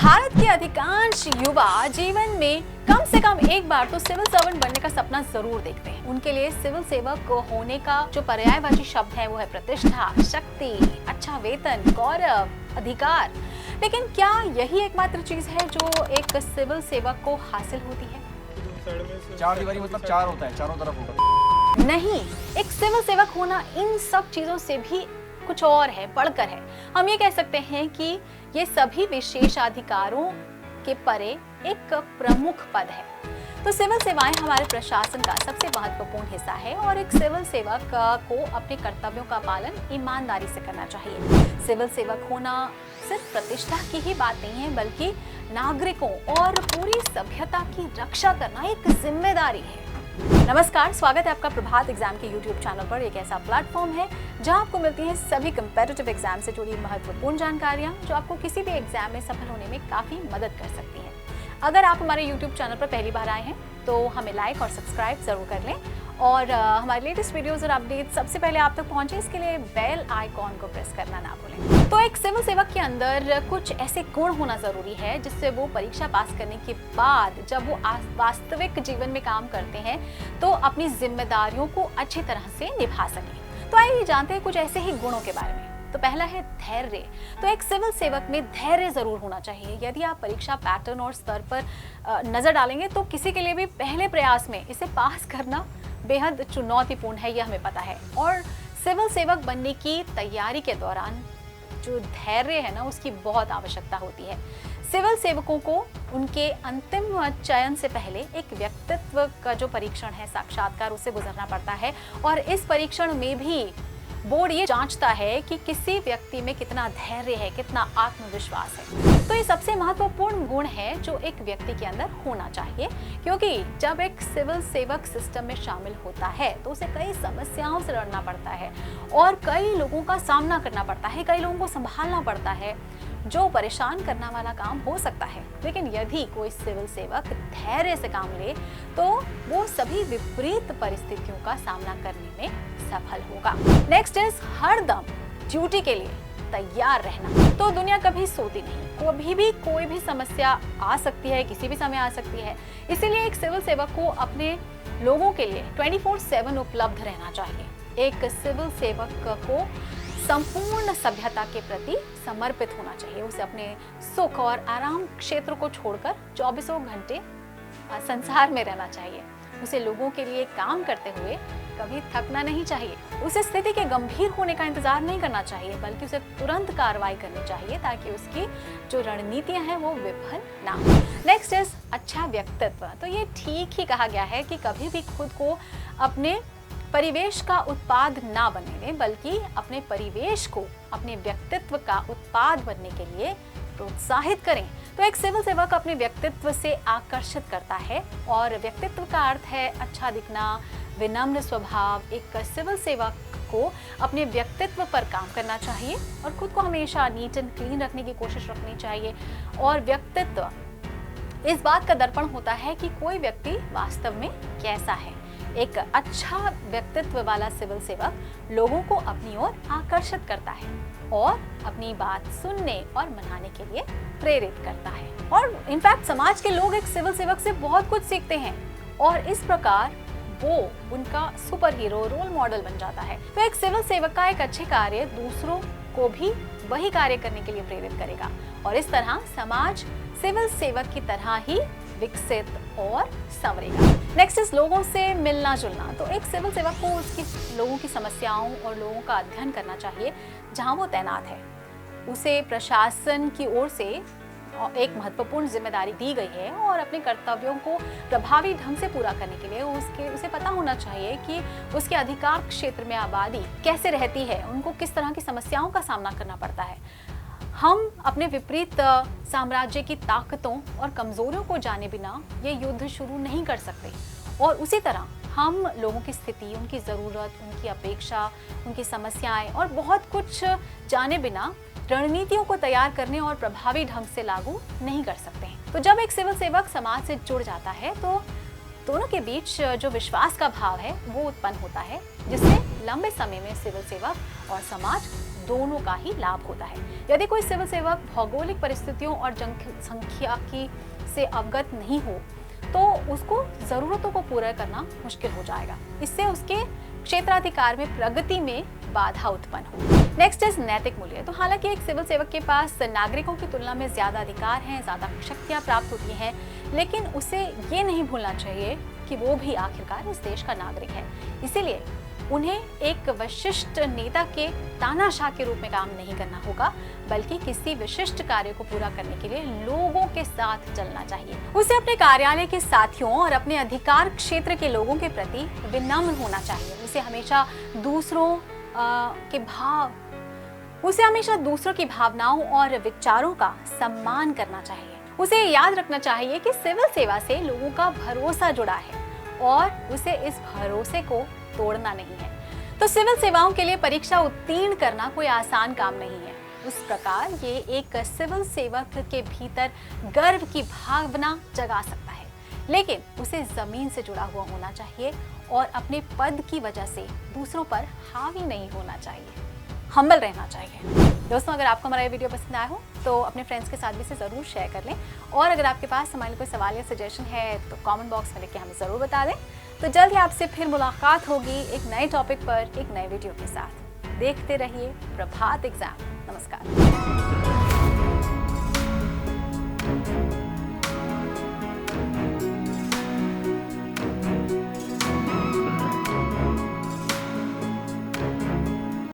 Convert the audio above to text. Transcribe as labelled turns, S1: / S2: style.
S1: भारत के अधिकांश युवा जीवन में कम से कम एक बार तो सिविल सर्वेंट बनने का सपना जरूर देखते हैं। उनके लिए सिविल सेवक होने का जो पर्यायवाची शब्द है वो है प्रतिष्ठा, शक्ति, अच्छा वेतन, गौरव, अधिकार। लेकिन क्या यही एकमात्र चीज है जो एक सिविल सेवक को हासिल होती है?
S2: चार दीवारी मतलब चार होता है, चारों तरफ होता है।
S1: नहीं, एक सिविल सेवक होना इन सब चीजों से भी कुछ और है, बढ़कर है। हम ये कह सकते हैं कि ये सभी विशेषाधिकारों के परे एक प्रमुख पद है। तो सिविल सेवाएं हमारे प्रशासन का सबसे महत्वपूर्ण हिस्सा है और एक सिविल सेवक को अपने कर्तव्यों का पालन ईमानदारी से करना चाहिए। सिविल सेवक होना सिर्फ प्रतिष्ठा की ही बात नहीं है, बल्कि नागरिकों और पूरी सभ्यता की रक्षा करना एक जिम्मेदारी है। नमस्कार, स्वागत है आपका प्रभात एग्जाम के YouTube चैनल पर। एक ऐसा प्लेटफॉर्म है जहां आपको मिलती हैं सभी कम्पेटिटिव एग्जाम से जुड़ी महत्वपूर्ण जानकारियां जो आपको किसी भी एग्जाम में सफल होने में काफी मदद कर सकती हैं। अगर आप हमारे YouTube चैनल पर पहली बार आए हैं तो हमें लाइक और सब्सक्राइब जरूर कर लें और हमारे लेटेस्ट वीडियोस और अपडेट सबसे पहले आप तक पहुंचे, इसके लिए बेल आइकॉन को प्रेस करना ना भूलें। तो एक सिविल सेवक के अंदर कुछ ऐसे गुण होना जरूरी है जिससे वो परीक्षा पास करने के बाद जब वो वास्तविक जीवन में काम करते हैं तो अपनी जिम्मेदारियों को अच्छी तरह से निभा सकें। तो आइए जानते हैं कुछ ऐसे ही गुणों के बारे में। तो पहला है धैर्य। तो एक सिविल सेवक में धैर्य जरूर होना चाहिए। यदि आप परीक्षा पैटर्न और स्तर पर नजर डालेंगे तो किसी के लिए भी पहले प्रयास में इसे पास करना बेहद चुनौतीपूर्ण है, यह हमें पता है। और सिविल सेवक बनने की तैयारी के दौरान जो धैर्य है ना, उसकी बहुत आवश्यकता होती है। सिविल सेवकों को उनके अंतिम चयन से पहले एक व्यक्तित्व का जो परीक्षण है, साक्षात्कार, उससे गुजरना पड़ता है। और इस परीक्षण में भी बोर्ड ये जांचता है कि किसी व्यक्ति में कितना धैर्य है, कितना आत्मविश्वास है। तो ये सबसे महत्वपूर्ण गुण है जो एक व्यक्ति के अंदर होना चाहिए, क्योंकि जब एक सिविल सेवक सिस्टम में शामिल होता है तो उसे कई समस्याओं से लड़ना पड़ता है और कई लोगों का सामना करना पड़ता है, कई लोगों को संभालना पड़ता है, जो परेशान करने वाला काम हो सकता है। लेकिन यदि कोई सिविल सेवक धैर्य से काम ले तो वो सभी विपरीत परिस्थितियों का सामना करने में सफल होगा। नेक्स्ट इज हरदम ड्यूटी के लिए तैयार रहना। तो दुनिया कभी सोती नहीं, कभी भी कोई भी समस्या आ सकती है, किसी भी समय आ सकती है। इसीलिए एक सिविल सेवक को अपने लोगों के लिए 24/7 उपलब्ध रहना चाहिए। एक सिविल सेवक को संपूर्ण सभ्यता के प्रति समर्पित होना चाहिए। उसे अपने सुख और आराम क्षेत्र को छोड़कर 24 घंटे संसार में रहना चाहिए। उसे लोगों के लिए काम करते हुए कभी थकना नहीं चाहिए। उसे स्थिति के गंभीर होने का इंतजार नहीं करना चाहिए, बल्कि उसे तुरंत कार्रवाई करनी चाहिए ताकि उसकी जो रणनीतियां हैं वो विफल ना हो। नेक्स्ट इज अच्छा व्यक्तित्व। तो ये ठीक ही कहा गया है कि कभी भी खुद को अपने परिवेश का उत्पाद ना बनने दें, बल्कि अपने परिवेश को अपने व्यक्तित्व का उत्पाद बनने के लिए प्रोत्साहित करें। तो एक सिविल सेवक अपने व्यक्तित्व से आकर्षित करता है और व्यक्तित्व का अर्थ है अच्छा दिखना, विनम्र स्वभाव। एक सिविल सेवक को अपने व्यक्तित्व पर काम करना चाहिए और खुद को हमेशा नीट एंड क्लीन रखने की कोशिश रखनी चाहिए। और व्यक्तित्व इस बात का दर्पण होता है कि कोई व्यक्ति वास्तव में कैसा है। एक अच्छा व्यक्तित्व वाला सिविल सेवक लोगों को अपनी ओर आकर्षित करता है और अपनी बात सुनने और मनाने के लिए प्रेरित करता है। और इनफैक्ट समाज के लोग एक सिविल सेवक से बहुत कुछ सीखते हैं और इस प्रकार वो उनका सुपर हीरो, रोल मॉडल बन जाता है। तो एक सिविल सेवक का एक अच्छे कार्य दूसरों को भी वही कार्य करने के लिए प्रेरित करेगा और इस तरह समाज सिविल सेवक की तरह ही विकसित और संवरेगा। नेक्स्ट इज लोगों से मिलना जुलना। तो एक सिविल सेवक को उसकी लोगों की समस्याओं और लोगों का अध्ययन करना चाहिए जहां वो तैनात है। उसे प्रशासन की ओर से एक महत्वपूर्ण जिम्मेदारी दी गई है और अपने कर्तव्यों को प्रभावी ढंग से पूरा करने के लिए उसे पता होना चाहिए कि उसके अधिकार क्षेत्र में आबादी कैसे रहती है, उनको किस तरह की समस्याओं का सामना करना पड़ता है। हम अपने विपरीत साम्राज्य की ताकतों और कमजोरियों को जाने बिना ये युद्ध शुरू नहीं कर सकते और उसी तरह हम लोगों की स्थिति, उनकी ज़रूरत, उनकी अपेक्षा, उनकी समस्याएं और बहुत कुछ जाने बिना रणनीतियों को तैयार करने और प्रभावी ढंग से लागू नहीं कर सकते हैं। तो जब एक सिविल सेवक समाज से जुड़ जाता है तो दोनों के बीच जो विश्वास का भाव है वो उत्पन्न होता है, जिससे लंबे समय में सिविल सेवक और समाज दोनों का ही लाभ होता है। यदि कोई सिविल सेवक भौगोलिक परिस्थितियों और जनसंख्यिकी से अवगत नहीं हो तो उसको जरूरतों को पूरा करना मुश्किल हो जाएगा। इससे उसके क्षेत्राधिकार में प्रगति में बाधा उत्पन्न हो। नेक्स्ट इज नैतिक मूल्य। तो हालांकि एक सिविल सेवक के पास नागरिकों की तुलना में ज्यादा अधिकार हैं, ज्यादा शक्तियां प्राप्त होती हैं, लेकिन उसे ये नहीं भूलना चाहिए कि वो भी आखिरकार इस देश का नागरिक है। इसीलिए उन्हें एक विशिष्ट नेता के तानाशाह के रूप में काम नहीं करना होगा, बल्कि किसी विशिष्ट कार्य को पूरा करने के लिए लोगों के साथ चलना चाहिए। उसे अपने कार्यालय के साथियों और अपने अधिकार क्षेत्र के लोगों के प्रति विनम्र होना चाहिए। उसे हमेशा दूसरों की भावनाओं और विचारों का सम्मान करना चाहिए। उसे याद रखना चाहिए कि सिविल सेवा से लोगों का भरोसा जुड़ा है और उसे इस भरोसे को तोड़ना नहीं है। तो सिविल सेवाओं के लिए परीक्षा उत्तीर्ण करना कोई आसान काम नहीं है। उस प्रकार ये एक सिविल सेवक के भीतर गर्व की भावना जगा सकता है, लेकिन उसे जमीन से जुड़ा हुआ होना चाहिए और अपने पद की वजह से दूसरों पर हावी नहीं होना चाहिए, हम्बल रहना चाहिए। दोस्तों, अगर आपको हमारा ये वीडियो पसंद आया हो तो अपने फ्रेंड्स के साथ भी इसे ज़रूर शेयर कर लें, और अगर आपके पास हमारे लिए कोई सवाल या सजेशन है तो कमेंट बॉक्स में लिख के हमें ज़रूर बता दें। तो जल्द ही आपसे फिर मुलाकात होगी एक नए टॉपिक पर, एक नए वीडियो के साथ। देखते रहिए प्रभात एग्जाम। नमस्कार।